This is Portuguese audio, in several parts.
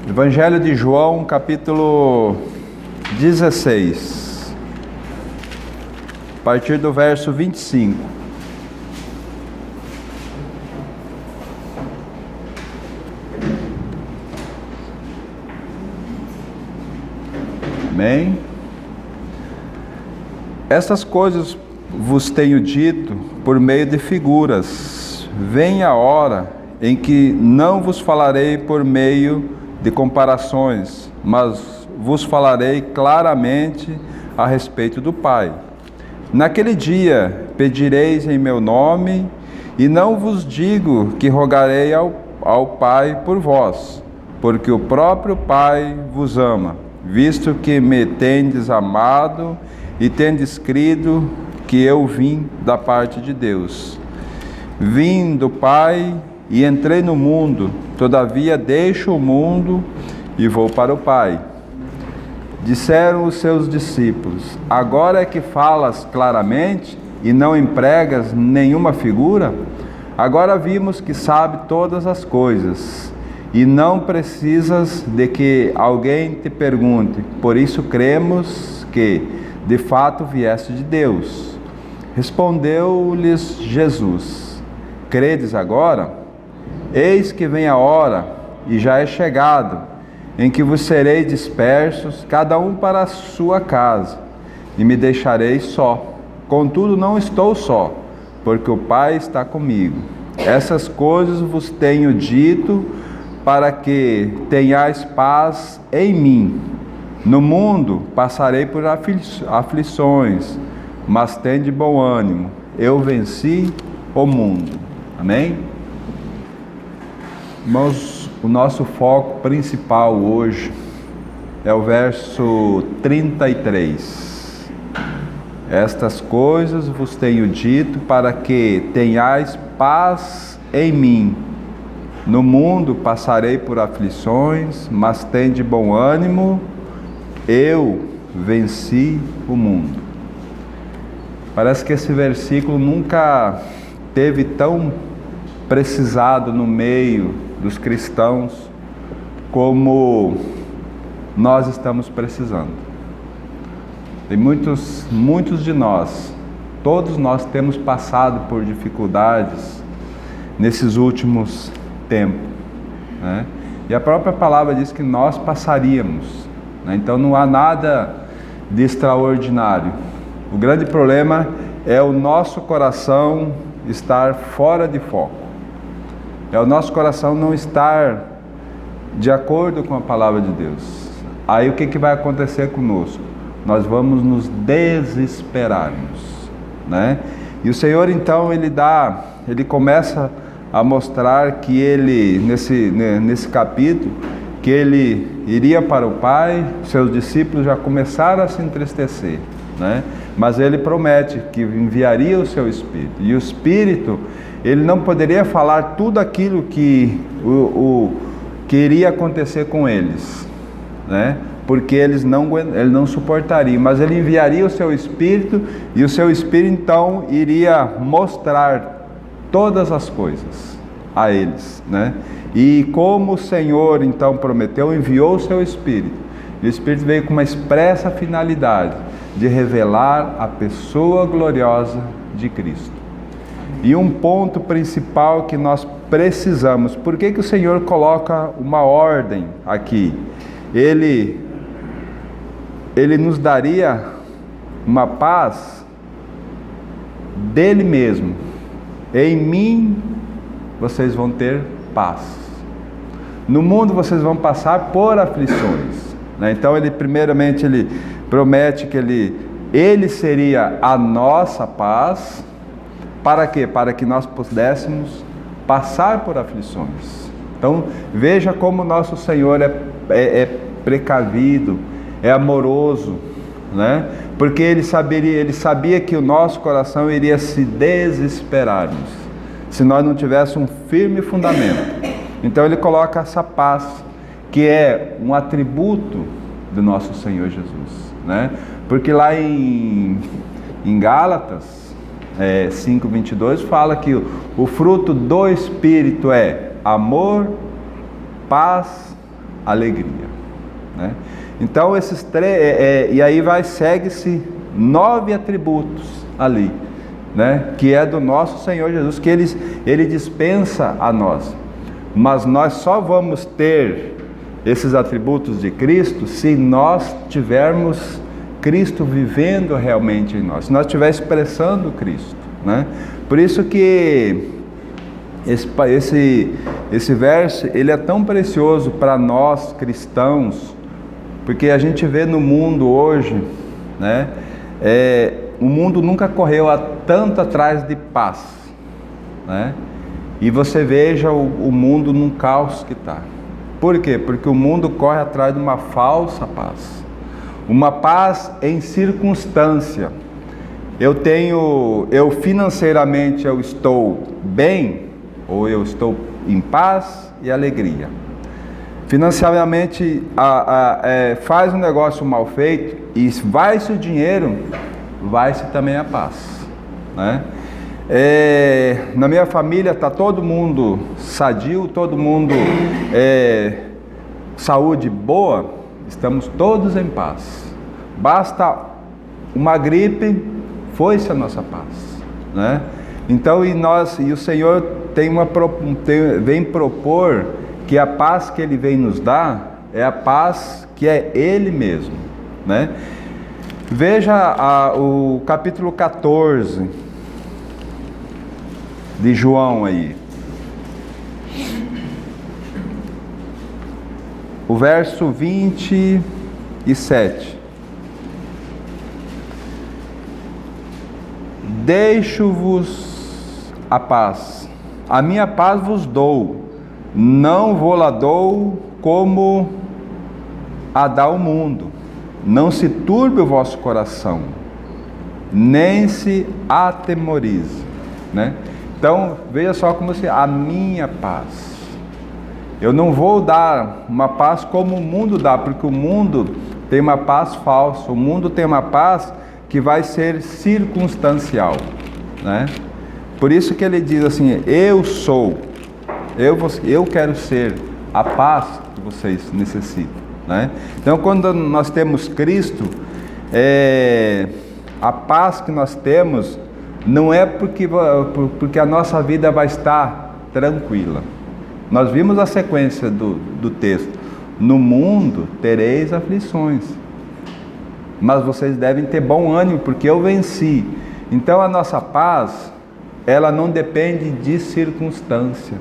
Evangelho de João, capítulo 16, a partir do verso 25. Amém? Estas coisas vos tenho dito por meio de figuras. Vem a hora em que não vos falarei por meio de comparações, mas vos falarei claramente a respeito do Pai. Naquele dia pedireis em meu nome, e não vos digo que rogarei ao Pai por vós, porque o próprio Pai vos ama, visto que me tendes amado e tendes crido que eu vim da parte de Deus. Vim do Pai e entrei no mundo, todavia deixo o mundo e vou para o Pai. Disseram os seus discípulos: agora é que falas claramente e não empregas nenhuma figura? Agora vimos que sabe todas as coisas e não precisas de que alguém te pergunte. Por isso cremos que, de fato, vieste de Deus. Respondeu-lhes Jesus: credes agora? Eis que vem a hora, e já é chegado, em que vos sereis dispersos, cada um para a sua casa, e me deixareis só. Contudo, não estou só, porque o Pai está comigo. Essas coisas vos tenho dito, para que tenhais paz em mim. No mundo passarei por aflições, mas tende bom ânimo. Eu venci o mundo. Amém? Irmãos, o nosso foco principal hoje é o verso 33. Estas coisas vos tenho dito para que tenhais paz em mim. No mundo passarei por aflições, mas tende bom ânimo. Eu venci o mundo. Parece que esse versículo nunca teve tão precisado no meio dos cristãos como nós estamos precisando. Tem muitos de nós, todos nós temos passado por dificuldades nesses últimos tempos, né? E a própria palavra diz que nós passaríamos, né? Então não há nada de extraordinário. O grande problema é o nosso coração estar fora de foco. É o nosso coração não estar de acordo com a palavra de Deus. Aí o que vai acontecer conosco? Nós vamos nos desesperarmos, né? E o Senhor então ele começa a mostrar que ele, nesse capítulo, que ele iria para o Pai. Seus discípulos já começaram a se entristecer, né? Mas ele promete que enviaria o seu Espírito. E o Espírito, ele não poderia falar tudo aquilo que iria acontecer com eles, né? Porque ele não suportaria, mas ele enviaria o seu Espírito, e o seu Espírito então iria mostrar todas as coisas a eles, né? E como o Senhor então prometeu, enviou o seu Espírito, e o Espírito veio com uma expressa finalidade de revelar a pessoa gloriosa de Cristo. E um ponto principal que nós precisamos, por que o Senhor coloca uma ordem aqui? Ele nos daria uma paz dele mesmo. Em mim vocês vão ter paz. No mundo vocês vão passar por aflições, né? Então primeiramente ele promete que ele seria a nossa paz. Para quê? Para que nós pudéssemos passar por aflições. Então veja como nosso Senhor é precavido, é amoroso, né? Porque ele sabia que o nosso coração iria se desesperar se nós não tivéssemos um firme fundamento. Então ele coloca essa paz, que é um atributo do nosso Senhor Jesus, né? Porque lá em Gálatas 5:22 fala que o fruto do Espírito é amor, paz, alegria, né? Então esses três, e aí segue-se 9 atributos ali, né? Que é do nosso Senhor Jesus, que Ele dispensa a nós. Mas nós só vamos ter esses atributos de Cristo se nós tivermos Cristo vivendo realmente em nós, se nós estivermos expressando Cristo, né? Por isso que esse verso, ele é tão precioso para nós cristãos, porque a gente vê no mundo hoje, né? O mundo nunca correu tanto atrás de paz, né? E você veja o mundo num caos que está. Por quê? Porque o mundo corre atrás de uma falsa paz, uma paz em circunstância. Eu financeiramente eu estou bem, ou eu estou em paz e alegria. Financeiramente faz um negócio mal feito e vai-se o dinheiro, vai-se também a paz, né? Na minha família está todo mundo sadio, todo mundo saúde boa, estamos todos em paz. Basta uma gripe, foi-se a nossa paz, né? Então e o Senhor vem propor que a paz que Ele vem nos dar é a paz que é Ele mesmo, né? Veja o capítulo 14 de João aí, o verso 27. Deixo-vos a paz, a minha paz vos dou, não vou-la dou como a dá o mundo. Não se turbe o vosso coração, nem se atemorize, né? Então, veja só como a minha paz. Eu não vou dar uma paz como o mundo dá, porque o mundo tem uma paz falsa. O mundo tem uma paz que vai ser circunstancial, né? Por isso que ele diz assim: eu quero ser a paz que vocês necessitam, né? Então, quando nós temos Cristo, a paz que nós temos não é porque a nossa vida vai estar tranquila. Nós vimos a sequência do texto: no mundo tereis aflições, mas vocês devem ter bom ânimo, porque eu venci. Então a nossa paz, ela não depende de circunstância.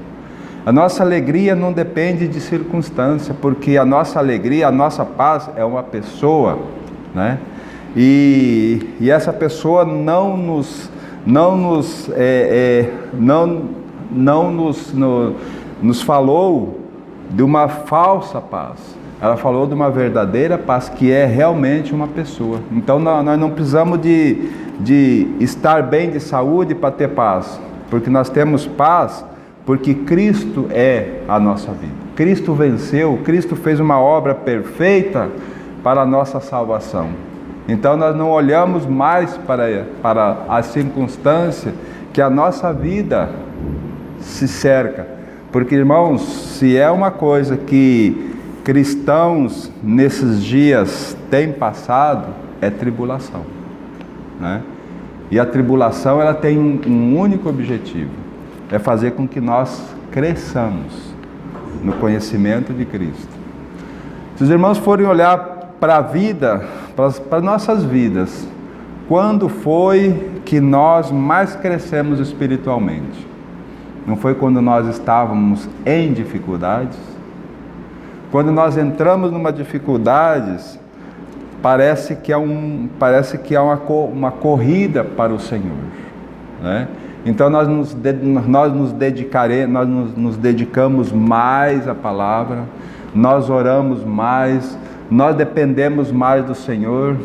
A nossa alegria não depende de circunstância, porque a nossa alegria, a nossa paz é uma pessoa, né? E essa pessoa não nos falou de uma falsa paz. Ela falou de uma verdadeira paz, que é realmente uma pessoa. Então nós não precisamos de estar bem de saúde para ter paz, porque nós temos paz porque Cristo é a nossa vida. Cristo venceu, Cristo fez uma obra perfeita para a nossa salvação. Então nós não olhamos mais para a circunstância que a nossa vida se cerca. Porque, irmãos, se é uma coisa que cristãos nesses dias têm passado, é tribulação, né? E a tribulação, ela tem um único objetivo: é fazer com que nós cresçamos no conhecimento de Cristo. Se os irmãos forem olhar para a vida, para nossas vidas, quando foi que nós mais crescemos espiritualmente? Não foi quando nós estávamos em dificuldades? Quando nós entramos numa dificuldade, parece que é uma corrida para o Senhor, né? Então nós nos dedicamos mais à palavra, nós oramos mais, nós dependemos mais do Senhor,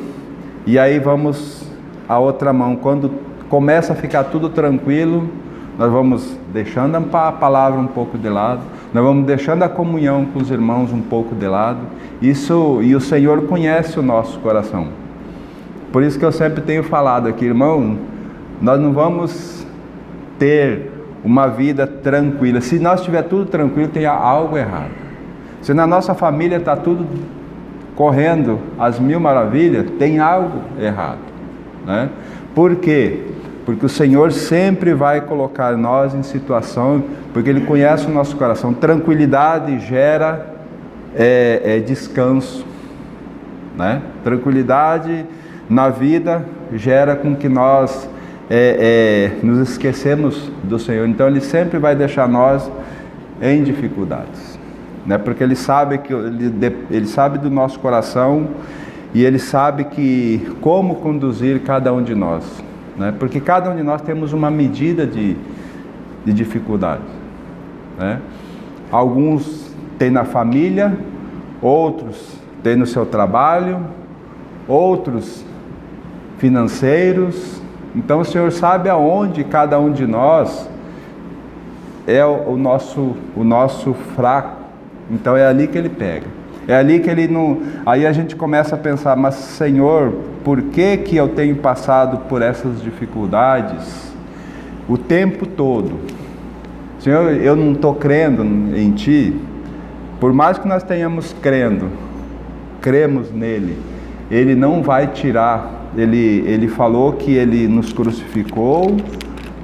e aí vamos à outra mão. Quando começa a ficar tudo tranquilo, nós vamos deixando a palavra um pouco de lado, nós vamos deixando a comunhão com os irmãos um pouco de lado. E o Senhor conhece o nosso coração. Por isso que eu sempre tenho falado aqui, irmão, nós não vamos ter uma vida tranquila. Se nós tiver tudo tranquilo, tem algo errado. Se na nossa família está tudo correndo às mil maravilhas, tem algo errado, né? Por quê? Porque o Senhor sempre vai colocar nós em situação, porque Ele conhece o nosso coração. Tranquilidade gera descanso, né? Tranquilidade na vida gera com que nós nos esquecemos do Senhor. Então Ele sempre vai deixar nós em dificuldades, né? Porque Ele sabe que Ele sabe do nosso coração e Ele sabe que como conduzir cada um de nós, né? Porque cada um de nós temos uma medida de dificuldade, né? Alguns têm na família, outros têm no seu trabalho, outros financeiros. Então o Senhor sabe aonde cada um de nós é o nosso fraco. Então é ali que Ele pega. É ali que Ele não... Aí a gente começa a pensar, mas Senhor, por que que eu tenho passado por essas dificuldades o tempo todo? Senhor, eu não estou crendo em Ti. Por mais que nós tenhamos cremos nele, Ele não vai tirar. Ele falou que Ele nos crucificou,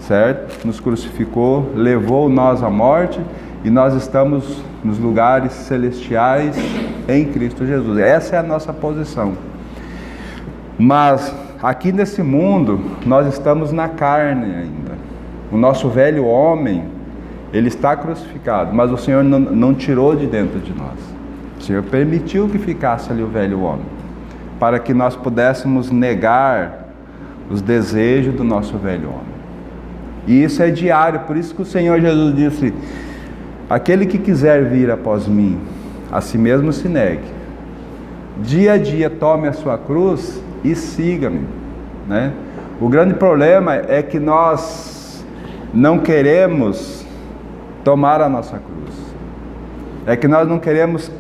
certo? Nos crucificou, levou nós à morte e nós estamos nos lugares celestiais em Cristo Jesus. Essa é a nossa posição. Mas aqui nesse mundo nós estamos na carne ainda. O nosso velho homem, ele está crucificado, mas o Senhor não tirou de dentro de nós. O Senhor permitiu que ficasse ali o velho homem, para que nós pudéssemos negar os desejos do nosso velho homem. E isso é diário, por isso que o Senhor Jesus disse: aquele que quiser vir após mim, a si mesmo se negue. Dia a dia tome a sua cruz e siga-me, né? O grande problema é que nós não queremos tomar a nossa cruz. É que nós não queremos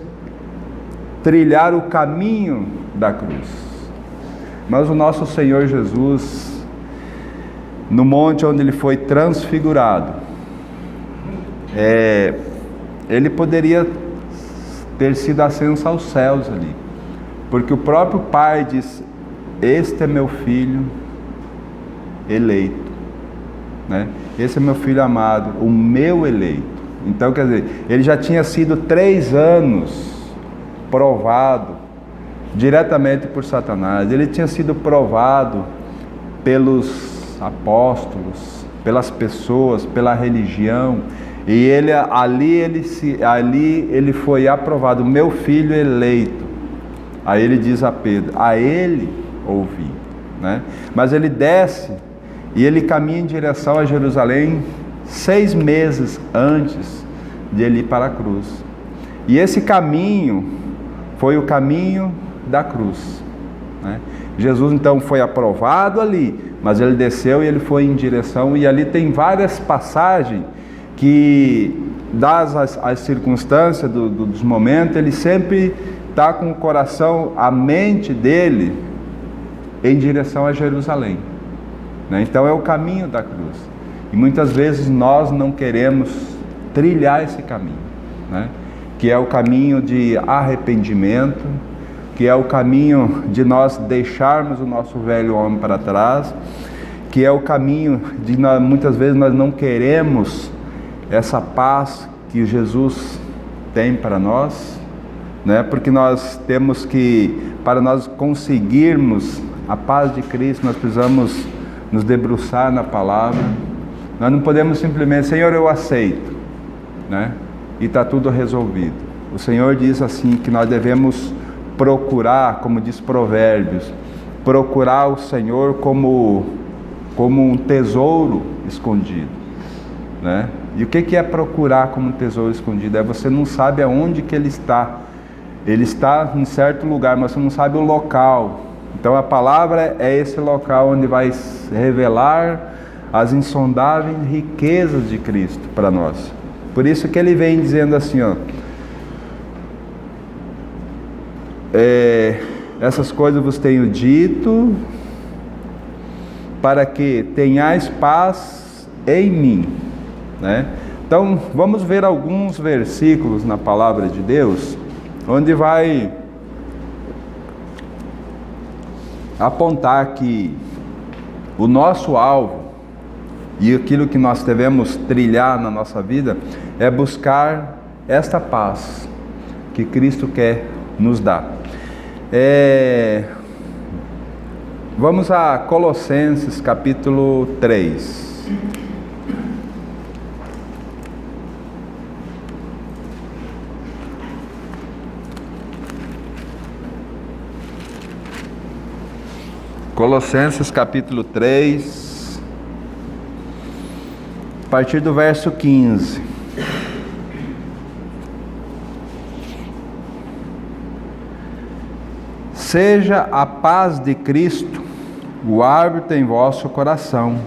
trilhar o caminho da cruz. Mas o nosso Senhor Jesus, no monte onde Ele foi transfigurado, Ele poderia ter sido ascenso aos céus ali, porque o próprio Pai diz: este é meu filho eleito, né? Esse é meu filho amado, o meu eleito. Então, quer dizer, Ele já tinha sido 3 anos provado diretamente por Satanás. Ele tinha sido provado pelos apóstolos, pelas pessoas, pela religião, e ali ele foi aprovado, meu filho eleito. Aí ele diz a Pedro: a ele ouvi, né? Mas ele desce e ele caminha em direção a Jerusalém 6 meses antes de ele ir para a cruz. E esse caminho foi o caminho da cruz, né? Jesus então foi aprovado ali, mas ele desceu e ele foi em direção, e ali tem várias passagens que, dadas as circunstâncias dos momentos, ele sempre está com o coração, a mente dele em direção a Jerusalém, né? Então é o caminho da cruz, e muitas vezes nós não queremos trilhar esse caminho, né? Que é o caminho de arrependimento, que é o caminho de nós deixarmos o nosso velho homem para trás, que é o caminho de muitas vezes nós não queremos essa paz que Jesus tem para nós, né? Porque nós temos que, para nós conseguirmos a paz de Cristo, nós precisamos nos debruçar na palavra. Nós não podemos simplesmente: Senhor, eu aceito, né? E está tudo resolvido. O Senhor diz assim, que nós devemos procurar, como diz Provérbios, procurar o Senhor como um tesouro escondido, né? E o que é procurar como um tesouro escondido? É você não sabe aonde que ele está. Ele está em certo lugar, mas você não sabe o local. Então a palavra é esse local onde vai revelar as insondáveis riquezas de Cristo para nós. Por isso que ele vem dizendo assim, ó: essas coisas vos tenho dito, para que tenhais paz em mim, né? Então, vamos ver alguns versículos na palavra de Deus, onde vai apontar que o nosso alvo e aquilo que nós devemos trilhar na nossa vida é buscar esta paz que Cristo quer nos dar. Vamos a Colossenses capítulo 3. Colossenses capítulo 3, a partir do verso 15. Seja a paz de Cristo o árbitro em vosso coração,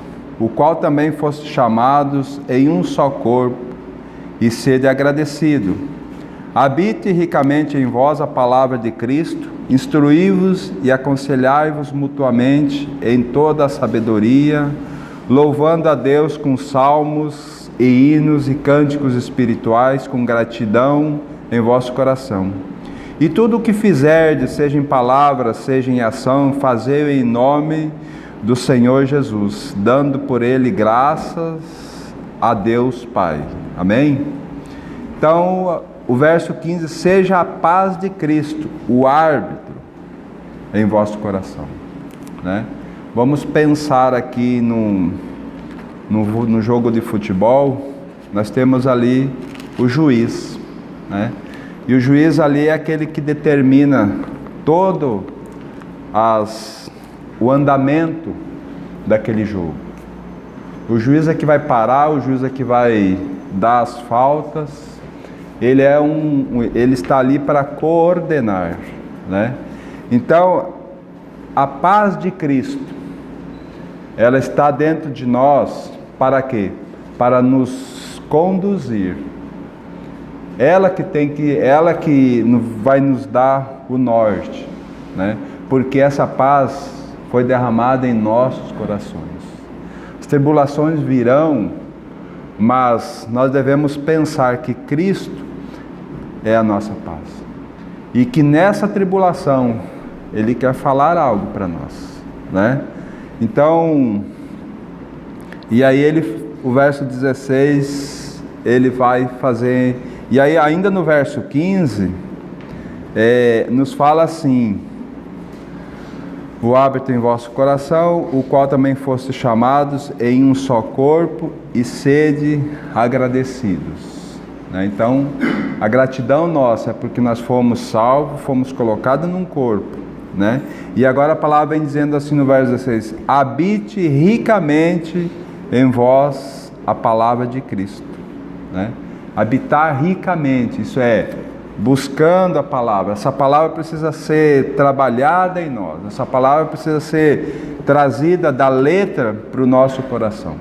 o qual também foste chamados em um só corpo, e sede agradecido. Habite ricamente em vós a palavra de Cristo, instruí-vos e aconselhai-vos mutuamente em toda a sabedoria, louvando a Deus com salmos e hinos e cânticos espirituais, com gratidão em vosso coração. E tudo o que fizerdes, seja em palavra, seja em ação, fazei-o em nome do Senhor Jesus, dando por ele graças a Deus Pai. Amém? Então, o verso 15, seja a paz de Cristo, o árbitro em vosso coração. Né? Vamos pensar aqui no jogo de futebol, nós temos ali o juiz, né? E o juiz ali é aquele que determina todo o andamento daquele jogo. O juiz é que vai parar, o juiz é que vai dar as faltas. Ele está ali para coordenar, né? Então, a paz de Cristo, ela está dentro de nós para quê? Para nos conduzir. Ela que vai nos dar o norte, né? Porque essa paz foi derramada em nossos corações. As tribulações virão, mas nós devemos pensar que Cristo é a nossa paz. E que nessa tribulação Ele quer falar algo para nós, né? Então, e aí o verso 16, ele vai fazer... E aí ainda no verso 15, nos fala assim: o árbitro em vosso coração, o qual também foste chamados em um só corpo, e sede agradecidos. Né? Então, a gratidão nossa é porque nós fomos salvos, fomos colocados num corpo. Né? E agora a palavra vem dizendo assim no verso 16: habite ricamente em vós a palavra de Cristo. Né? Habitar ricamente, isso é, buscando a palavra. Essa palavra precisa ser trabalhada em nós. Essa palavra precisa ser trazida da letra para o nosso coração.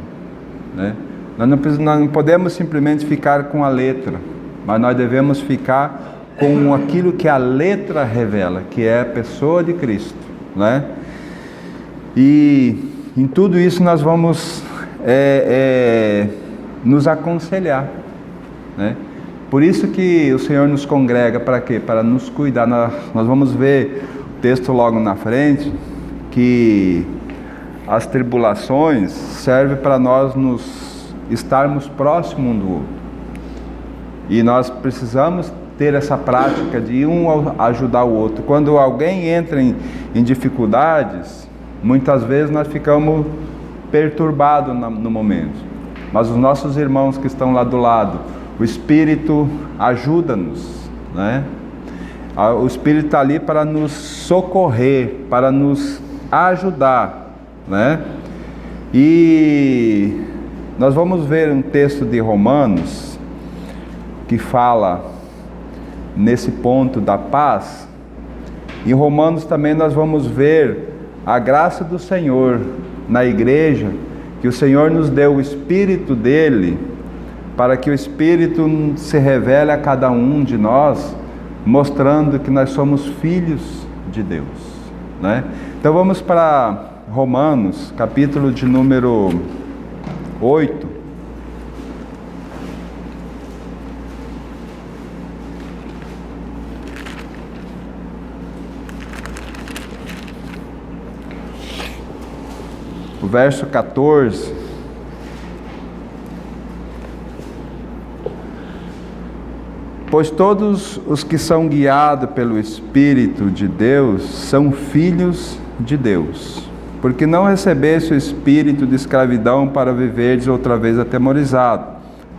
Né? Nós não podemos simplesmente ficar com a letra, mas nós devemos ficar com aquilo que a letra revela, que é a pessoa de Cristo. Né? E em tudo isso nós vamos nos aconselhar. Né? Por isso que o Senhor nos congrega, para quê? Para nos cuidar. Nós vamos ver o texto logo na frente, que as tribulações servem para nós estarmos próximos um do outro. E nós precisamos ter essa prática de um ajudar o outro. Quando alguém entra em dificuldades, muitas vezes nós ficamos perturbados no momento. Mas os nossos irmãos que estão lá do lado, o Espírito ajuda-nos, né? O Espírito está ali para nos socorrer, para nos ajudar, né? E nós vamos ver um texto de Romanos que fala nesse ponto da paz. Em Romanos também nós vamos ver a graça do Senhor na igreja, que o Senhor nos deu o Espírito dele, para que o Espírito se revele a cada um de nós, mostrando que nós somos filhos de Deus. Né? Então vamos para Romanos, capítulo de número 8. verso 14. Pois todos os que são guiados pelo Espírito de Deus são filhos de Deus. Porque não recebeste o espírito de escravidão para viverdes outra vez atemorizado,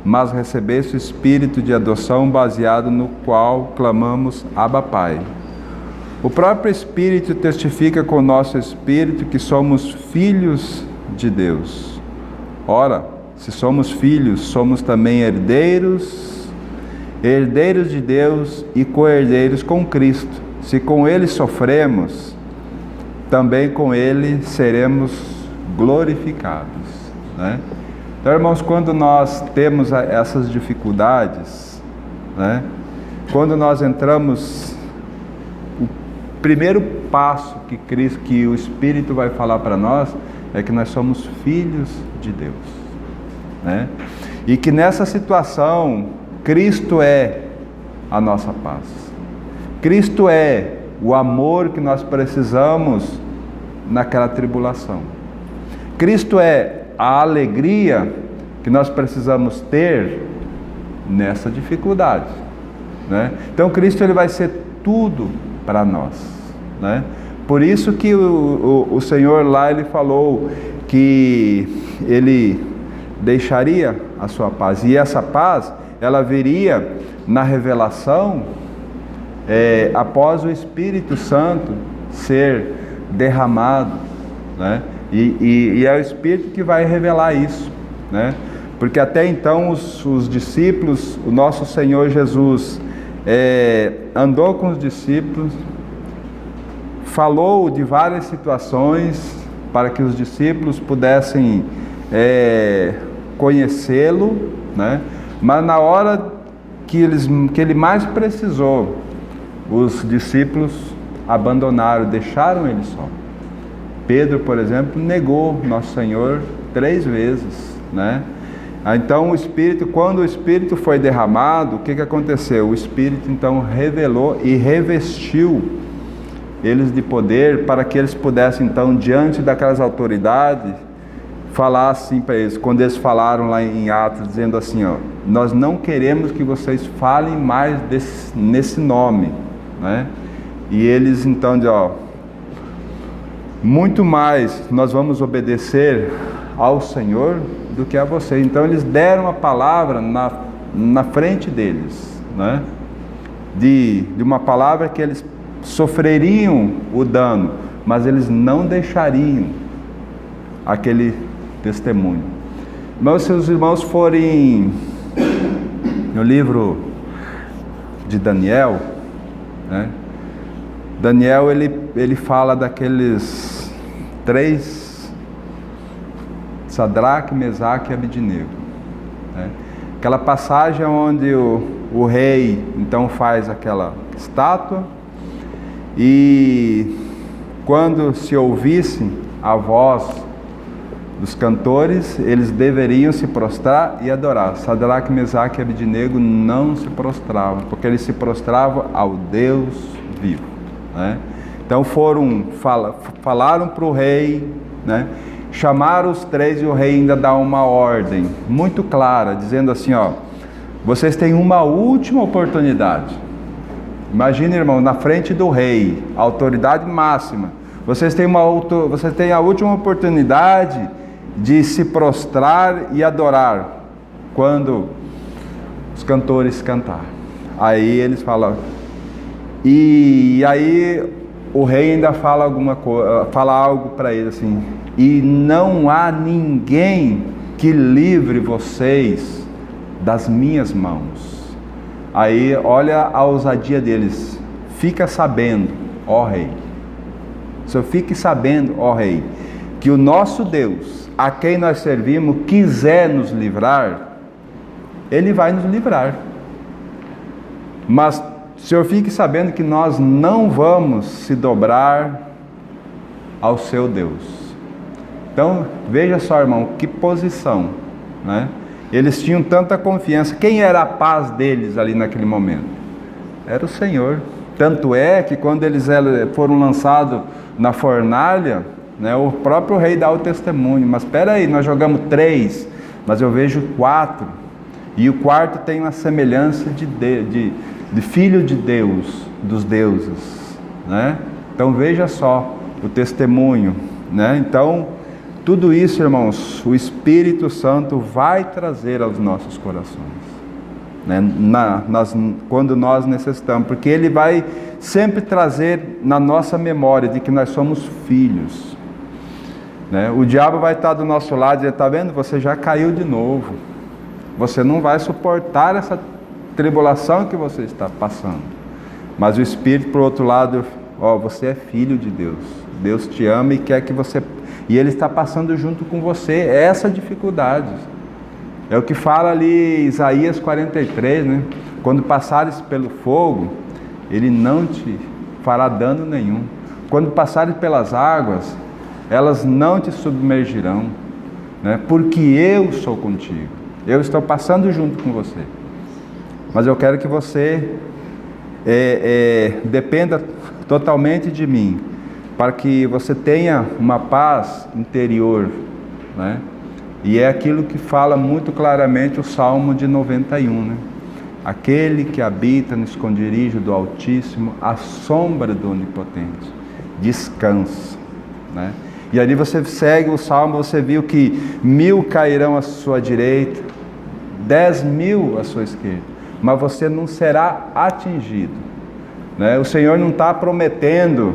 mas recebeste o espírito de adoção baseado no qual clamamos Abba Pai. O próprio Espírito testifica com o nosso espírito que somos filhos de Deus. Ora, se somos filhos, somos também herdeiros de Deus e co-herdeiros com Cristo. Se com Ele sofremos, também com Ele seremos glorificados, né? Então, irmãos, quando nós temos essas dificuldades, né? Quando nós entramos, o primeiro passo que o Espírito vai falar para nós é que nós somos filhos de Deus, né? E que nessa situação Cristo é a nossa paz. Cristo é o amor que nós precisamos naquela tribulação. Cristo é a alegria que nós precisamos ter nessa dificuldade, né? Então Cristo ele vai ser tudo para nós, né? Por isso que o Senhor lá ele falou que Ele deixaria a sua paz, e essa paz ela viria na revelação após o Espírito Santo ser derramado, né? E é o Espírito que vai revelar isso, né? Porque até então os discípulos, o nosso Senhor Jesus andou com os discípulos, falou de várias situações para que os discípulos pudessem conhecê-lo, né? Mas na hora que ele mais precisou, os discípulos abandonaram, deixaram ele só. Pedro, por exemplo, negou nosso Senhor 3 vezes, né? Então quando o Espírito foi derramado, o que aconteceu? O Espírito então revelou e revestiu eles de poder para que eles pudessem então, diante daquelas autoridades, falar assim para eles, quando eles falaram lá em Atos, dizendo assim, ó, nós não queremos que vocês falem mais nesse nome, né? E eles então dizem, ó, muito mais nós vamos obedecer ao Senhor do que a vocês. Então eles deram a palavra na frente deles, né? De uma palavra que eles sofreriam o dano, mas eles não deixariam aquele testemunho. Mas se os irmãos forem no livro de Daniel, né? Daniel ele fala daqueles 3, Sadraque, Mesaque e Abednego, né? Aquela passagem onde o rei então faz aquela estátua, e quando se ouvisse a voz dos cantores, eles deveriam se prostrar e adorar. Sadraque, Mesaque e Abednego não se prostravam, porque eles se prostravam ao Deus vivo, né? Então falaram para o rei, né? Chamaram os 3 e o rei ainda dá uma ordem muito clara, dizendo assim, ó, vocês têm uma última oportunidade. Imagina, irmão, na frente do rei, a autoridade máxima, vocês têm a última oportunidade de se prostrar e adorar quando os cantores cantar. Aí eles falam, e aí o rei ainda fala fala algo para ele assim, e não há ninguém que livre vocês das minhas mãos. Aí olha a ousadia deles, fica sabendo, ó rei, só fique sabendo, ó rei, que o nosso Deus, a quem nós servimos, quiser nos livrar, Ele vai nos livrar. Mas o Senhor fique sabendo que nós não vamos se dobrar ao seu Deus. Então, veja só, irmão, que posição, né? Eles tinham tanta confiança. Quem era a paz deles ali naquele momento? Era o Senhor. Tanto é que quando eles foram lançados na fornalha, né? O próprio rei dá o testemunho, mas espera aí, nós jogamos 3, mas eu vejo 4, e o quarto tem uma semelhança de filho de Deus, dos deuses, né? Então veja só o testemunho, né? Então tudo isso, irmãos, o Espírito Santo vai trazer aos nossos corações, né? Quando nós necessitamos, porque Ele vai sempre trazer na nossa memória de que nós somos filhos, né? O diabo vai estar do nosso lado e dizer: está vendo, você já caiu de novo, você não vai suportar essa tribulação que você está passando. Mas o Espírito, por outro lado, você é filho de Deus, Deus te ama e quer que você, e Ele está passando junto com você essa dificuldade. É o que fala ali Isaías 43, né? Quando passares pelo fogo, Ele não te fará dano nenhum. Quando passares pelas águas, elas não te submergirão, né? Porque eu sou contigo, eu estou passando junto com você. Mas eu quero que você dependa totalmente de mim, para que você tenha uma paz interior, né? E é aquilo que fala muito claramente o Salmo de 91, né? Aquele que habita no esconderijo do Altíssimo, à sombra do Onipotente, descansa, né? E ali você segue o Salmo, você viu que 1000 cairão à sua direita, 10.000 à sua esquerda, mas você não será atingido, né? O Senhor não está prometendo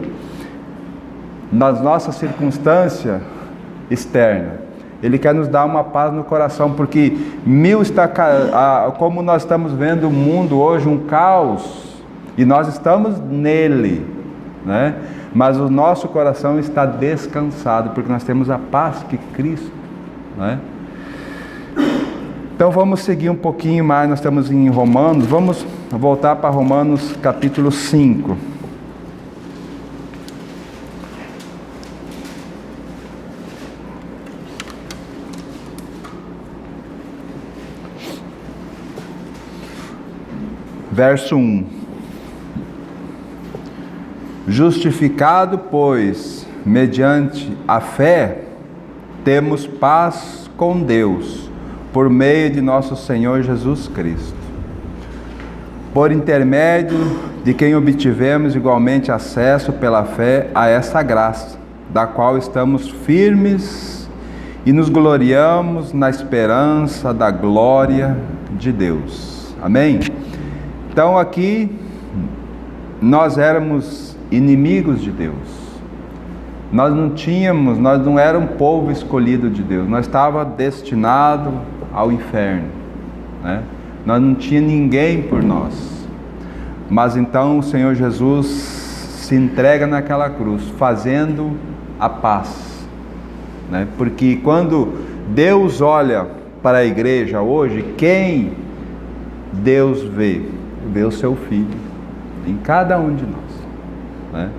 nas nossas circunstâncias externas. Ele quer nos dar uma paz no coração, porque 1000 está, como nós estamos vendo o mundo hoje, um caos, e nós estamos nele, né? Mas o nosso coração está descansado, porque nós temos a paz que Cristo, né? Então vamos seguir um pouquinho mais, nós estamos em Romanos, vamos voltar para Romanos capítulo 5. Verso 1: Justificado, pois, mediante a fé, temos paz com Deus, por meio de nosso Senhor Jesus Cristo, por intermédio de quem obtivemos igualmente acesso pela fé a essa graça, da qual estamos firmes e nos gloriamos na esperança da glória de Deus. Amém? Então aqui nós éramos inimigos de Deus, nós não éramos um povo escolhido de Deus, nós estávamos destinados ao inferno, né? Nós não tinha ninguém por nós, mas então o Senhor Jesus se entrega naquela cruz, fazendo a paz, né? Porque quando Deus olha para a igreja hoje, quem Deus vê o seu Filho em cada um de nós, né?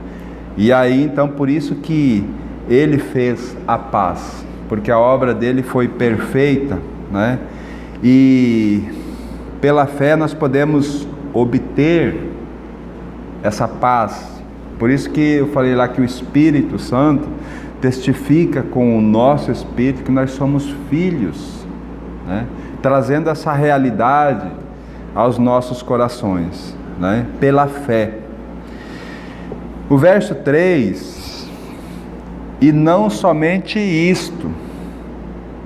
E aí então por isso que Ele fez a paz, porque a obra dele foi perfeita, né? E pela fé nós podemos obter essa paz. Por isso que eu falei lá que o Espírito Santo testifica com o nosso espírito que nós somos filhos, né? Trazendo essa realidade aos nossos corações, né? Pela fé. O verso 3: e não somente isto,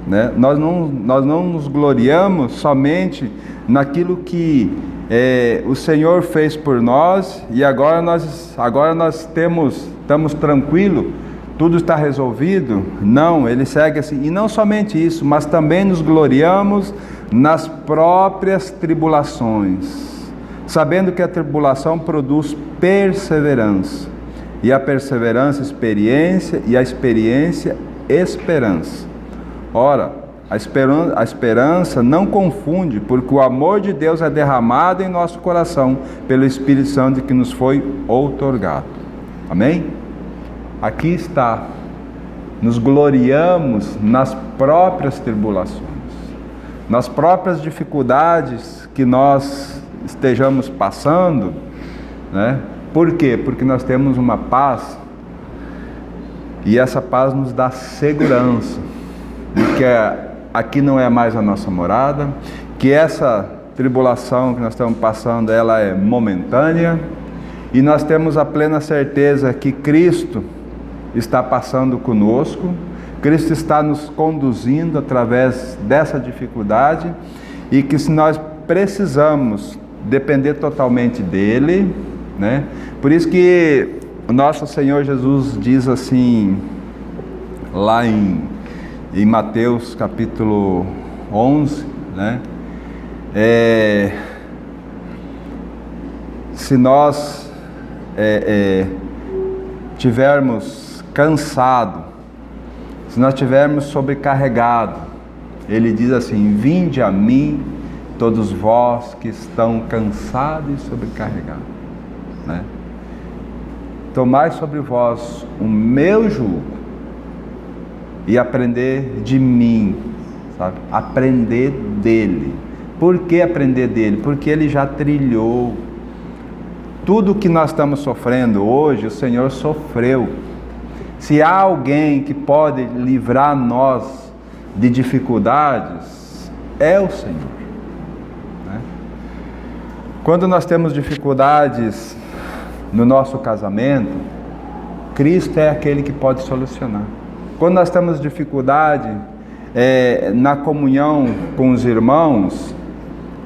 né? Nós não nos gloriamos somente naquilo que o Senhor fez por nós, e agora nós estamos tranquilos, tudo está resolvido. Não, ele segue assim: e não somente isso, mas também nos gloriamos nas próprias tribulações, sabendo que a tribulação produz perseverança, e a perseverança experiência, e a experiência esperança. Ora, a esperança não confunde, porque o amor de Deus é derramado em nosso coração pelo Espírito Santo que nos foi outorgado. Amém? Aqui está: nos gloriamos nas próprias tribulações, nas próprias dificuldades que nós estejamos passando, né? Por quê? Porque nós temos uma paz E essa paz nos dá segurança de que aqui não é mais a nossa morada, que essa tribulação que nós estamos passando, ela é momentânea, e nós temos a plena certeza que Cristo está passando conosco, Cristo está nos conduzindo através dessa dificuldade, e que se nós precisamos depender totalmente dele, né? Por isso que o nosso Senhor Jesus diz assim, lá em Mateus capítulo 11, né? Se nós tivermos cansado, se nós tivermos sobrecarregado, ele diz assim: vinde a mim, todos vós que estão cansados e sobrecarregados, né? Tomai sobre vós o meu jugo e aprender de mim, sabe? Aprender dele. Por que aprender dele? Porque ele já trilhou. Tudo que nós estamos sofrendo hoje, o Senhor sofreu. Se há alguém que pode livrar nós de dificuldades, é o Senhor, né? Quando nós temos dificuldades no nosso casamento, Cristo é aquele que pode solucionar. Quando nós temos dificuldade na comunhão com os irmãos,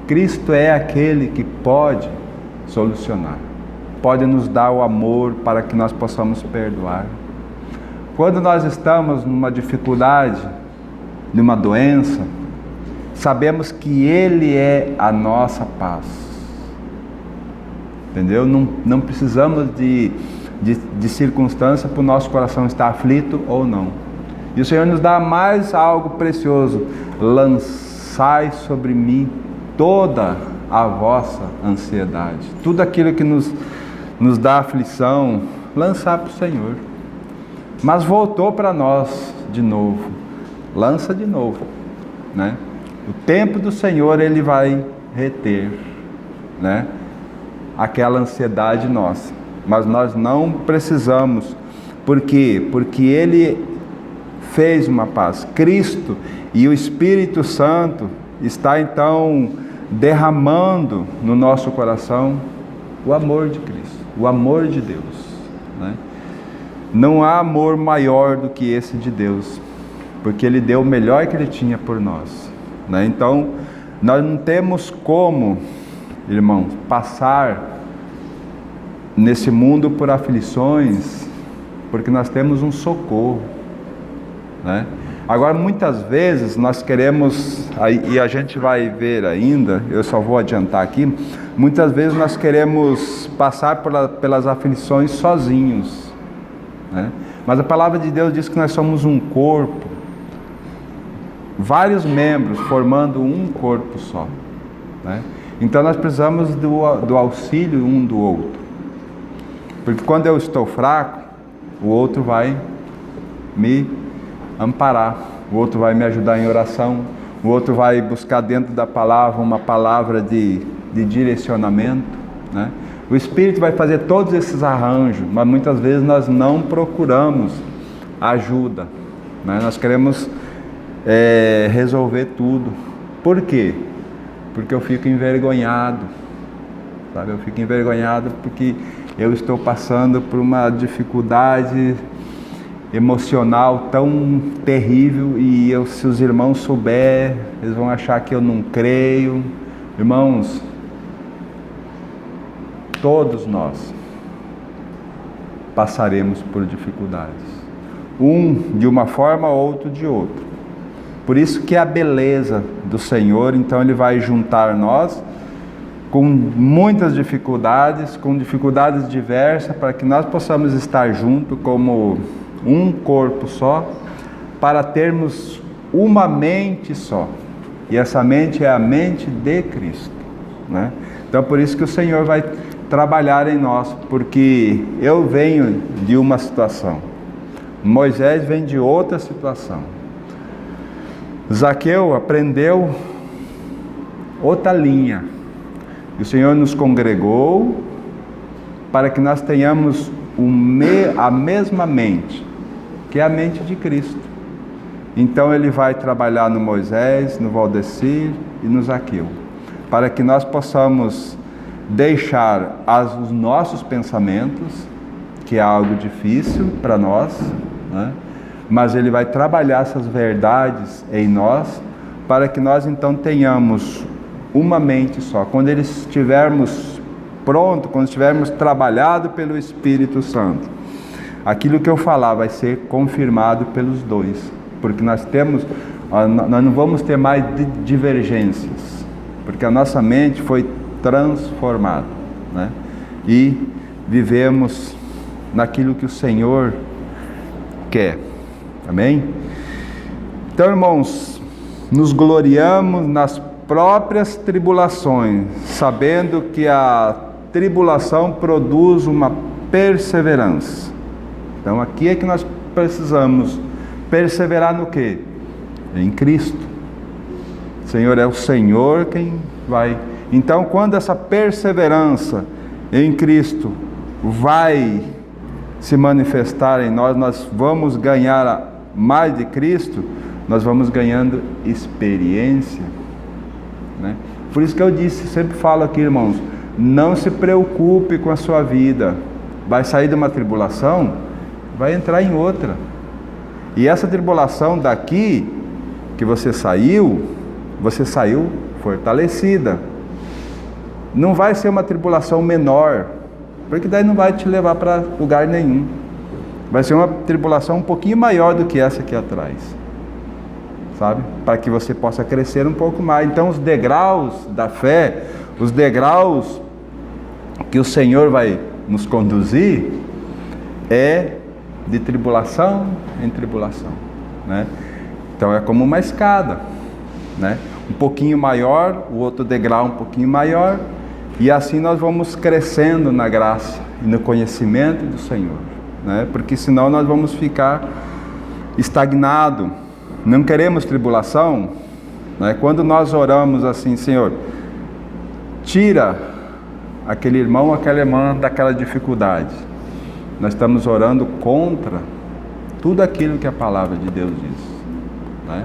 Cristo é aquele que pode solucionar, pode nos dar o amor para que nós possamos perdoar. Quando nós estamos numa dificuldade, numa doença, sabemos que Ele é a nossa paz. Entendeu? Não precisamos de circunstância para o nosso coração estar aflito ou não. E o Senhor nos dá mais algo precioso: lançai sobre mim toda a vossa ansiedade. Tudo aquilo que nos dá aflição, lançar para o Senhor. Mas voltou para nós de novo, lança de novo, né? O tempo do Senhor Ele vai reter, né, aquela ansiedade nossa. Mas nós não precisamos. Por quê? Porque Ele fez uma paz. Cristo e o Espírito Santo está então derramando no nosso coração o amor de Cristo, o amor de Deus, né? Não há amor maior do que esse de Deus, porque Ele deu o melhor que Ele tinha por nós, né? Então, nós não temos como, irmãos, passar nesse mundo por aflições, porque nós temos um socorro, né? Agora, muitas vezes nós queremos, e a gente vai ver ainda, eu só vou adiantar aqui, muitas vezes nós queremos passar pelas aflições sozinhos, né? Mas a palavra de Deus diz que nós somos um corpo, vários membros formando um corpo só, né? Então nós precisamos do auxílio um do outro, porque quando eu estou fraco, o outro vai me amparar, o outro vai me ajudar em oração, o outro vai buscar dentro da palavra uma palavra de direcionamento, né? O Espírito vai fazer todos esses arranjos, mas muitas vezes nós não procuramos ajuda, né? Nós queremos resolver tudo. Por quê? Porque eu fico envergonhado, sabe? Eu fico envergonhado porque eu estou passando por uma dificuldade emocional tão terrível, e se os irmãos souberem, eles vão achar que eu não creio. Irmãos, todos nós passaremos por dificuldades, um de uma forma, outro de outra. Por isso que a beleza do Senhor, então Ele vai juntar nós com muitas dificuldades, com dificuldades diversas, para que nós possamos estar juntos como um corpo só, para termos uma mente só. E essa mente é a mente de Cristo, né? Então por isso que o Senhor vai trabalhar em nós, porque eu venho de uma situação, Moisés vem de outra situação, Zaqueu aprendeu outra linha, e o Senhor nos congregou para que nós tenhamos a mesma mente, que é a mente de Cristo. Então ele vai trabalhar no Moisés, no Valdecir e no Zaqueu, para que nós possamos deixar os nossos pensamentos, que é algo difícil para nós, né? Mas ele vai trabalhar essas verdades em nós, para que nós então tenhamos uma mente só. Quando estivermos pronto, quando estivermos trabalhado pelo Espírito Santo, aquilo que eu falar vai ser confirmado pelos dois, porque nós não vamos ter mais divergências, porque a nossa mente foi transformada, né? E vivemos naquilo que o Senhor quer. Amém? Então, irmãos, nos gloriamos nas próprias tribulações, sabendo que a tribulação produz uma perseverança. Então aqui é que nós precisamos perseverar no quê? Em Cristo. O Senhor é o Senhor quem vai. Então quando essa perseverança em Cristo vai se manifestar em nós, nós vamos ganhar mais de Cristo, nós vamos ganhando experiência, né? Por isso que eu disse, sempre falo aqui, irmãos, não se preocupe com a sua vida. Vai sair de uma tribulação, vai entrar em outra. E essa tribulação daqui, que você saiu fortalecida. Não vai ser uma tribulação menor, porque daí não vai te levar para lugar nenhum. Vai ser uma tribulação um pouquinho maior do que essa aqui atrás, sabe? Para que você possa crescer um pouco mais. Então os degraus da fé, os degraus que o Senhor vai nos conduzir, é de tribulação em tribulação, né? Então é como uma escada, né? Um pouquinho maior, o outro degrau um pouquinho maior, e assim nós vamos crescendo na graça e no conhecimento do Senhor, né? Porque senão nós vamos ficar estagnados. Não queremos tribulação, né? Quando nós oramos assim, Senhor, tira aquele irmão, aquela irmã daquela dificuldade, nós estamos orando contra tudo aquilo que a palavra de Deus diz, né?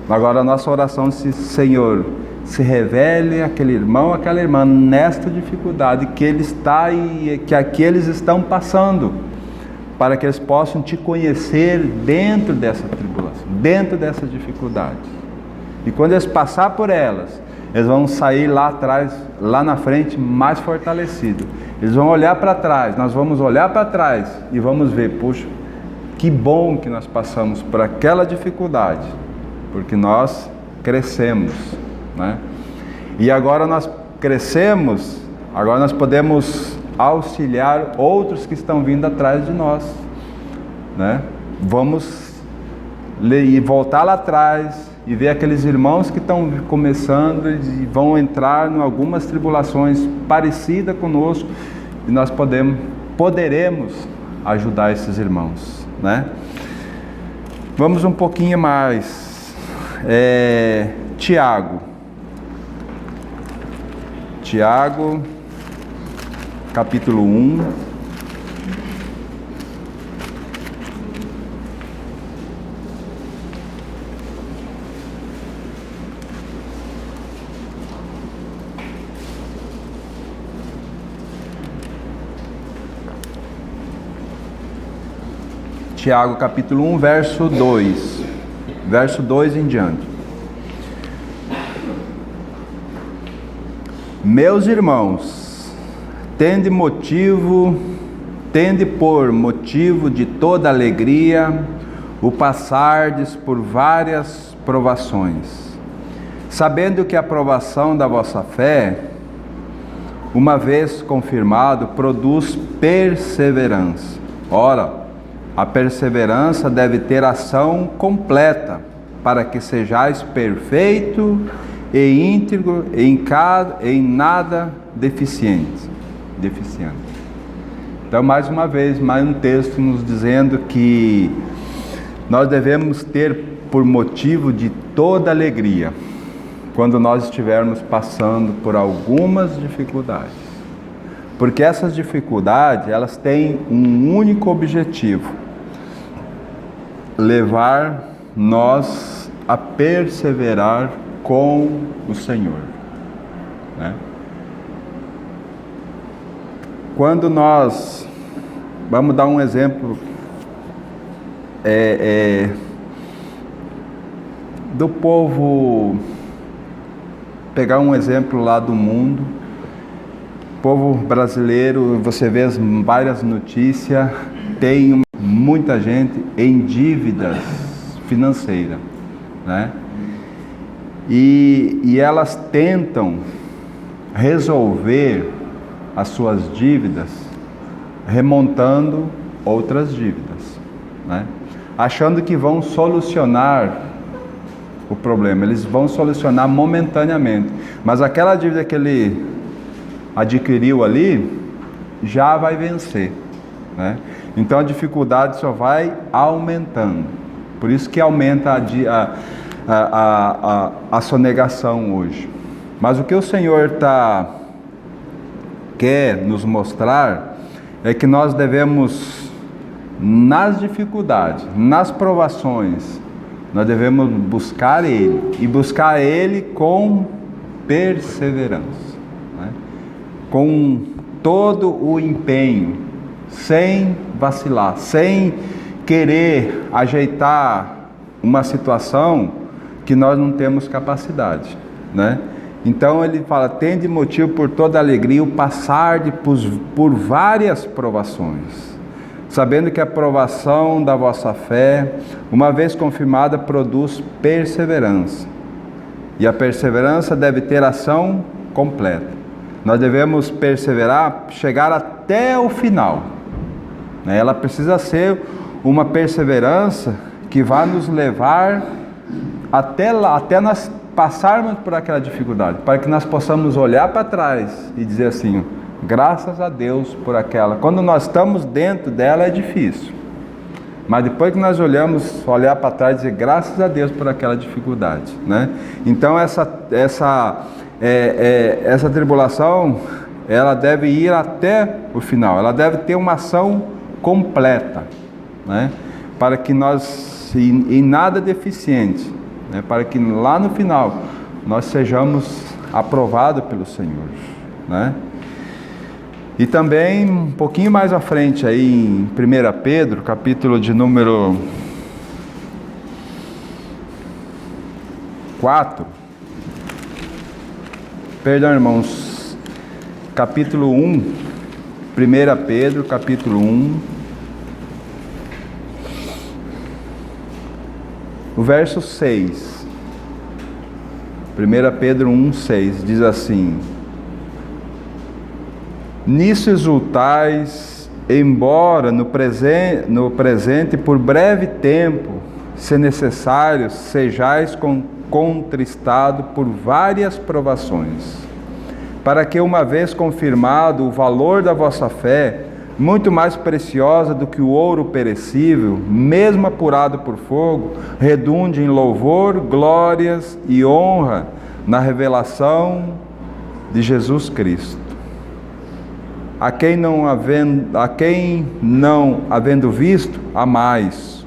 Agora a nossa oração, Senhor, se revele aquele irmão, aquela irmã nesta dificuldade que ele está e que aqueles estão passando, para que eles possam te conhecer dentro dessa tribulação, dentro dessas dificuldades. E quando eles passar por elas, eles vão sair lá atrás, lá na frente, mais fortalecidos. Eles vão olhar para trás, nós vamos olhar para trás e vamos ver, puxa, que bom que nós passamos por aquela dificuldade, porque nós crescemos, né? E agora nós crescemos, agora nós podemos auxiliar outros que estão vindo atrás de nós, né? Vamos voltar lá atrás e ver aqueles irmãos que estão começando e vão entrar em algumas tribulações parecidas conosco, e nós poderemos ajudar esses irmãos, né? Vamos um pouquinho mais. Tiago, capítulo 1. Tiago, capítulo 1, verso 2. Verso 2 em diante. Meus irmãos, tende por motivo de toda alegria o passardes por várias provações, sabendo que a provação da vossa fé, uma vez confirmado, produz perseverança. Ora, a perseverança deve ter ação completa, para que sejais perfeito e íntegro, em nada deficiente. Então, mais uma vez, mais um texto nos dizendo que nós devemos ter por motivo de toda alegria, quando nós estivermos passando por algumas dificuldades. Porque essas dificuldades, elas têm um único objetivo: levar nós a perseverar com o Senhor, né? Quando nós, vamos dar um exemplo do povo, pegar um exemplo lá do mundo, povo brasileiro, você vê várias notícias, tem muita gente em dívidas financeiras, né? E elas tentam resolver as suas dívidas remontando outras dívidas, né? Achando que vão solucionar o problema, eles vão solucionar momentaneamente, mas aquela dívida que ele adquiriu ali já vai vencer, né? Então a dificuldade só vai aumentando, por isso que aumenta a sonegação hoje. Mas o que o Senhor quer nos mostrar é que nós devemos, nas dificuldades, nas provações, nós devemos buscar Ele, e buscar Ele com perseverança, né? Com todo o empenho, sem vacilar, sem querer ajeitar uma situação que nós não temos capacidade, né? Então ele fala, tende motivo por toda alegria o passar por várias provações, sabendo que a provação da vossa fé, uma vez confirmada, produz perseverança. E a perseverança deve ter ação completa. Nós devemos perseverar, chegar até o final, né? Ela precisa ser uma perseverança que vai nos levar até lá, até nós passarmos por aquela dificuldade, para que nós possamos olhar para trás e dizer assim, graças a Deus por aquela. Quando nós estamos dentro dela é difícil, mas depois que nós olhar para trás e dizer graças a Deus por aquela dificuldade, né? Então essa tribulação, ela deve ir até o final, ela deve ter uma ação completa, né? Para que nós, em nada deficiente, né? Para que lá no final nós sejamos aprovados pelo Senhor, né? E também um pouquinho mais à frente aí em 1 Pedro, capítulo de número 4, perdão irmãos, capítulo 1, 1 Pedro, capítulo 1, o verso 6, 1 Pedro 1, 6, diz assim: nisso exultais, embora no presente por breve tempo, se necessário, sejais contristado por várias provações, para que, uma vez confirmado o valor da vossa fé, muito mais preciosa do que o ouro perecível, mesmo apurado por fogo, redunde em louvor, glórias e honra na revelação de Jesus Cristo, a quem não havendo visto, há mais,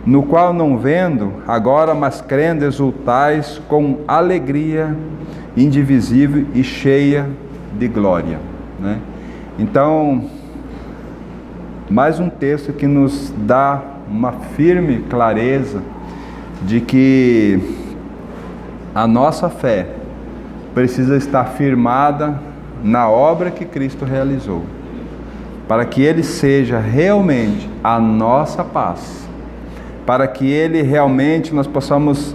no qual não vendo, agora, mas crendo, exultais com alegria indivisível e cheia de glória, né? Então, mais um texto que nos dá uma firme clareza de que a nossa fé precisa estar firmada na obra que Cristo realizou, para que Ele seja realmente a nossa paz, para que Ele realmente nós possamos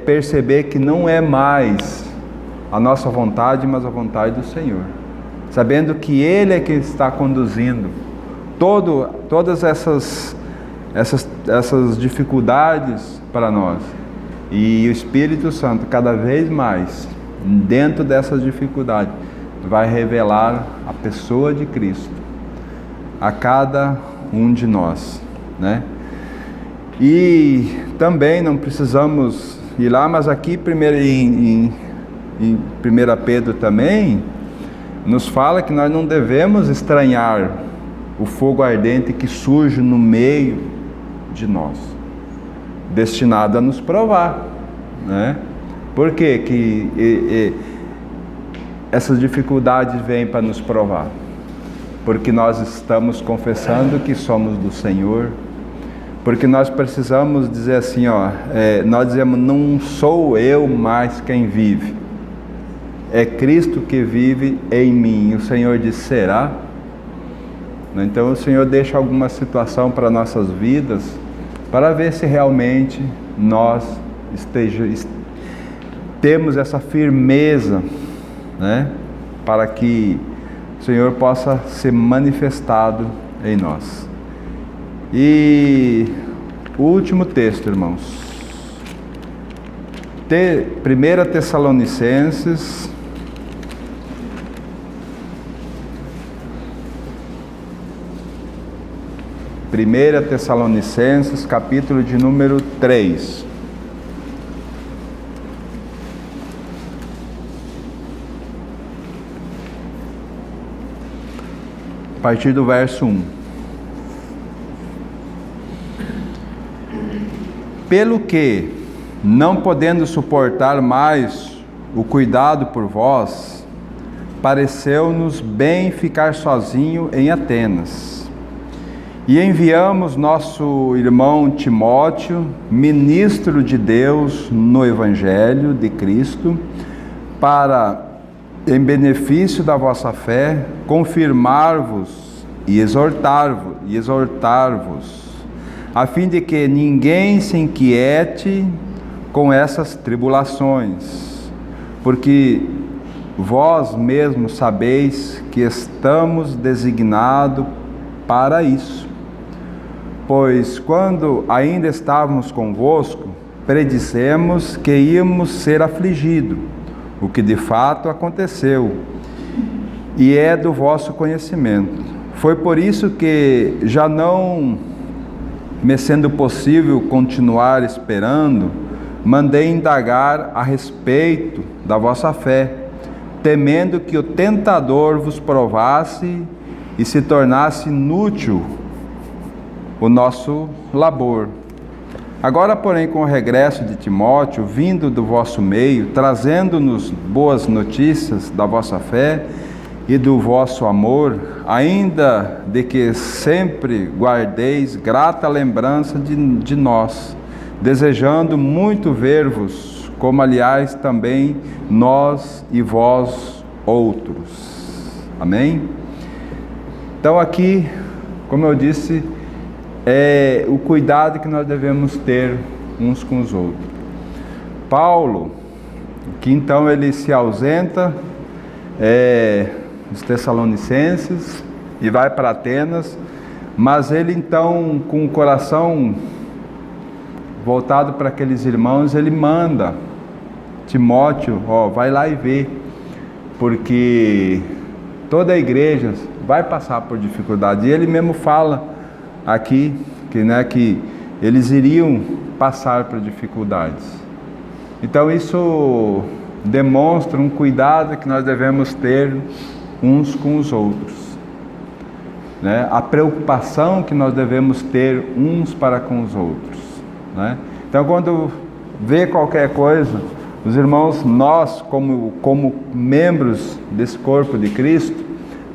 perceber que não é mais a nossa vontade, mas a vontade do Senhor, sabendo que Ele é quem está conduzindo todas essas dificuldades para nós, e o Espírito Santo cada vez mais dentro dessas dificuldades vai revelar a pessoa de Cristo a cada um de nós, né? E também não precisamos ir lá, mas aqui primeiro em 1 Pedro também nos fala que nós não devemos estranhar o fogo ardente que surge no meio de nós, destinado a nos provar, né? Por que que essas dificuldades vêm para nos provar? Porque nós estamos confessando que somos do Senhor, porque nós precisamos dizer assim, nós dizemos, não sou eu mais quem vive, é Cristo que vive em mim. O Senhor diz, será? Então o Senhor deixa alguma situação para nossas vidas, para ver se realmente nós temos essa firmeza, né? Para que o Senhor possa ser manifestado em nós. E o último texto, irmãos, 1 Tessalonicenses, capítulo de número 3. A partir do verso 1. Pelo que, não podendo suportar mais o cuidado por vós, pareceu-nos bem ficar sozinho em Atenas. E enviamos nosso irmão Timóteo, ministro de Deus no Evangelho de Cristo, para, em benefício da vossa fé, confirmar-vos e exortar-vos, a fim de que ninguém se inquiete com essas tribulações, porque vós mesmos sabeis que estamos designados para isso. Pois quando ainda estávamos convosco, predissemos que íamos ser afligidos, o que de fato aconteceu, e é do vosso conhecimento. Foi por isso que, já não me sendo possível continuar esperando, mandei indagar a respeito da vossa fé, temendo que o tentador vos provasse e se tornasse inútil o nosso labor. Agora, porém, com o regresso de Timóteo, vindo do vosso meio, trazendo-nos boas notícias da vossa fé e do vosso amor, ainda de que sempre guardeis grata lembrança de nós, desejando muito ver-vos, como aliás também nós e vós outros. Amém? Então aqui, como eu disse, é o cuidado que nós devemos ter uns com os outros. Paulo, que então ele se ausenta dos Tessalonicenses e vai para Atenas, mas ele então, com o coração voltado para aqueles irmãos, ele manda Timóteo, vai lá e vê, porque toda a igreja vai passar por dificuldade. E ele mesmo fala aqui que eles iriam passar por dificuldades. Então isso demonstra um cuidado que nós devemos ter uns com os outros, né? A preocupação que nós devemos ter uns para com os outros, né? Então, quando vê qualquer coisa, os irmãos, nós como membros desse corpo de Cristo,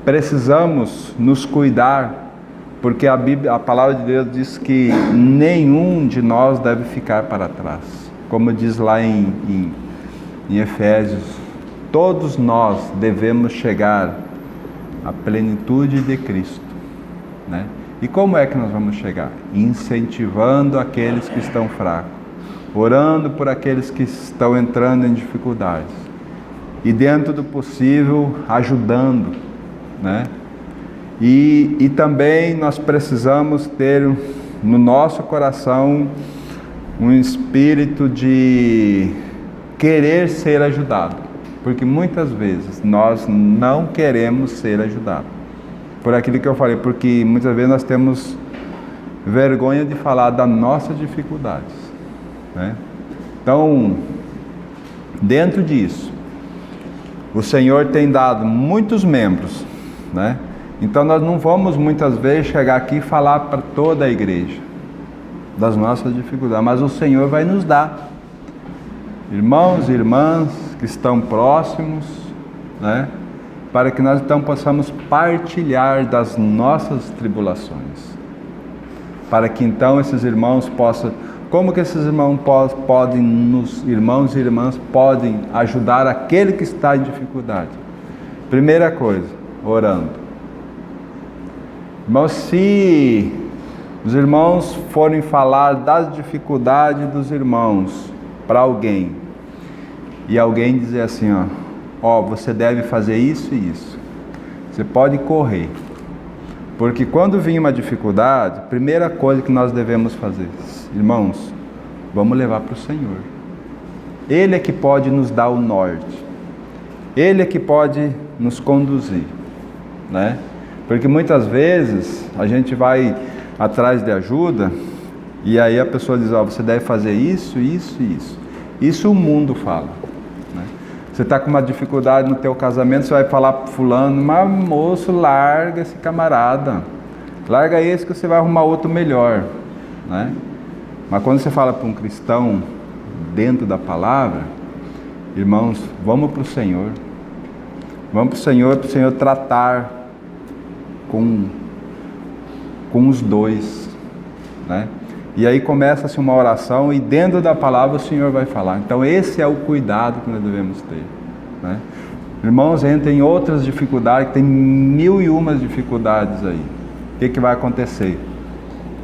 precisamos nos cuidar, porque a palavra de Deus diz que nenhum de nós deve ficar para trás. Como diz lá em Efésios, todos nós devemos chegar à plenitude de Cristo, né? E como é que nós vamos chegar? Incentivando aqueles que estão fracos, orando por aqueles que estão entrando em dificuldades, e dentro do possível ajudando, né? E também nós precisamos ter no nosso coração um espírito de querer ser ajudado, porque muitas vezes nós não queremos ser ajudados, por aquilo que eu falei, porque muitas vezes nós temos vergonha de falar das nossas dificuldades, né? Então, dentro disso, o Senhor tem dado muitos membros, né? Então nós não vamos muitas vezes chegar aqui e falar para toda a igreja, das nossas dificuldades, mas o Senhor vai nos dar irmãos e irmãs que estão próximos, né? Para que nós então possamos partilhar das nossas tribulações, para que então esses irmãos possam, como que esses irmãos irmãos e irmãs podem ajudar aquele que está em dificuldade? Primeira coisa, orando. Irmãos, se os irmãos forem falar das dificuldades dos irmãos para alguém, e alguém dizer assim, ó, você deve fazer isso e isso, você pode correr, porque quando vir uma dificuldade, a primeira coisa que nós devemos fazer, irmãos, vamos levar para o Senhor. Ele é que pode nos dar o norte, Ele é que pode nos conduzir, né? Porque muitas vezes a gente vai atrás de ajuda e aí a pessoa diz, você deve fazer isso, isso e isso. Isso o mundo fala, né? Você está com uma dificuldade no teu casamento, você vai falar para fulano, mas moço, larga esse camarada, larga esse que você vai arrumar outro melhor, né? Mas quando você fala para um cristão dentro da palavra, irmãos, vamos para o Senhor. Vamos para o Senhor tratar com os dois, né? E aí começa-se uma oração e dentro da palavra o Senhor vai falar. Então esse é o cuidado que nós devemos ter, né? Irmãos, entrem em outras dificuldades, tem 1001 dificuldades aí. O que vai acontecer?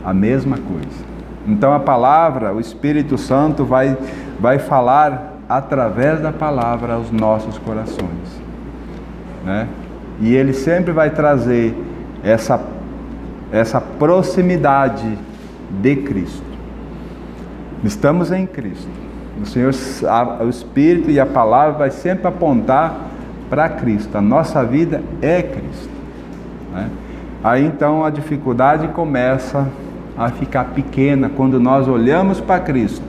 A mesma coisa. Então a palavra, o Espírito Santo vai falar através da palavra aos nossos corações, né? E Ele sempre vai trazer essa proximidade de Cristo. Estamos em Cristo. O Senhor, o Espírito e a palavra vai sempre apontar para Cristo. A nossa vida é Cristo, né? Aí então a dificuldade começa a ficar pequena quando nós olhamos para Cristo.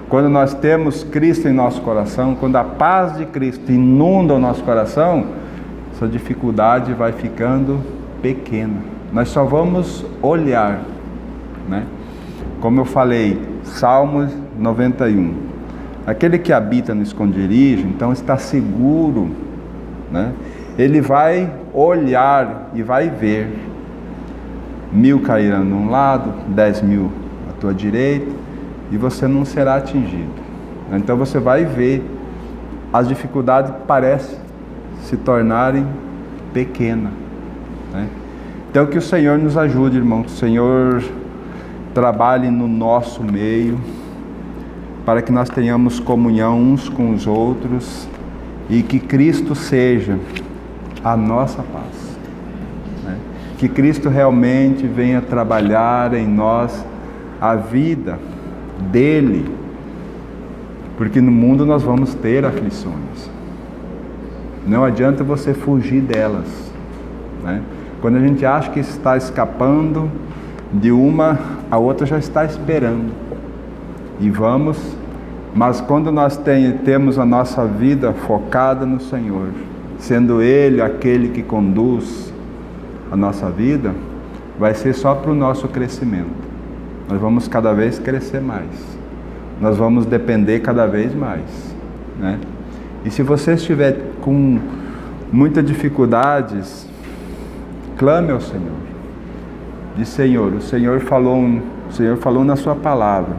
Quando nós temos Cristo em nosso coração, quando a paz de Cristo inunda o nosso coração, essa dificuldade vai ficando pequena. Nós só vamos olhar, né? Como eu falei, Salmos 91. Aquele que habita no esconderijo, então está seguro, né? Ele vai olhar e vai ver. 1000 cairão de um lado, 10.000 à tua direita, e você não será atingido. Então você vai ver as dificuldades que parecem se tornarem pequenas, né? Então que o Senhor nos ajude, irmão, que o Senhor trabalhe no nosso meio, para que nós tenhamos comunhão uns com os outros, e que Cristo seja a nossa paz, né? Que Cristo realmente venha trabalhar em nós a vida dele, porque no mundo nós vamos ter aflições, não adianta você fugir delas, né? Quando a gente acha que está escapando de uma, a outra já está esperando, e vamos, mas quando nós temos a nossa vida focada no Senhor, sendo Ele aquele que conduz a nossa vida, vai ser só para o nosso crescimento. Nós vamos cada vez crescer mais, nós vamos depender cada vez mais, né? E se você estiver com muitas dificuldades, clame ao Senhor. Diz, Senhor, o Senhor falou na sua palavra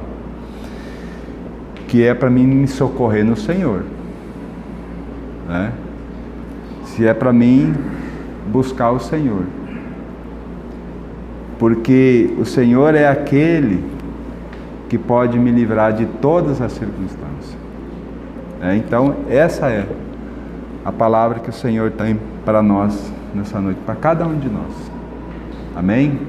que é para mim me socorrer no Senhor, né? Se é para mim buscar o Senhor, porque o Senhor é aquele que pode me livrar de todas as circunstâncias, né? Então essa é a palavra que o Senhor tem para nós nessa noite, para cada um de nós. Amém?